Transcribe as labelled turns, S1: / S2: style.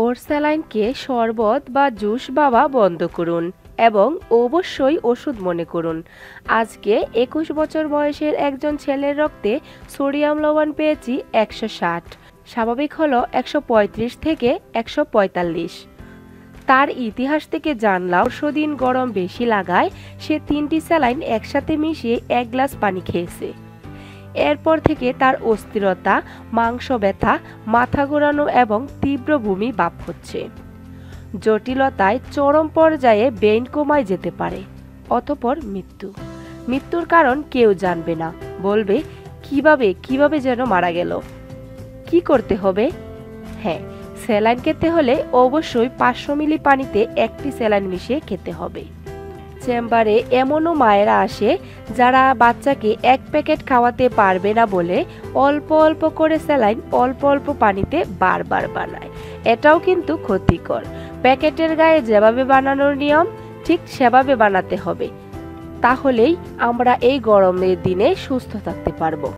S1: ওর স্যালাইনকে শরবত বা জুস বাবা বন্ধ করুন এবং অবশ্যই ওষুধ মনে করুন। আজকে 21 বছর বয়সের একজন ছেলের রক্তে সোডিয়াম লবণ পেয়েছি 160, স্বাভাবিক হলো 135 থেকে 145। তার ইতিহাস থেকে জানলাম দিন গরম বেশি লাগায় সে 3টি স্যালাইন একসাথে মিশিয়ে 1 গ্লাস পানি খেয়েছে। এরপর থেকে তার অস্থিরতা, মাংস ব্যথা, মাথা ঘোরানো এবং তীব্র বমি ভাব হচ্ছে। জটিলতায় চরম পর্যায়ে ব্রেইন কোমায় যেতে পারে, অতঃপর মৃত্যুর কারণ কেউ জানবে না, বলবে কিভাবে যেন মারা গেল। কি করতে হবে? হ্যাঁ, স্যালাইন খেতে হলে অবশ্যই 500 মিলি পানিতে 1টি স্যালাইন মিশিয়ে খেতে হবে। চেম্বারে এমনও মায়েরা আসে যারা বাচ্চাকে 1 প্যাকেট খাওয়াতে পারবে না বলে অল্প অল্প করে স্যালাইন অল্প অল্প পানিতে বারবার বানায়। এটাও কিন্তু ক্ষতিকর। প্যাকেটের গায়ে যেভাবে বানানোর নিয়ম ঠিক সেভাবে বানাতে হবে, তাহলেই আমরা এই গরমের দিনে সুস্থ থাকতে পারবো।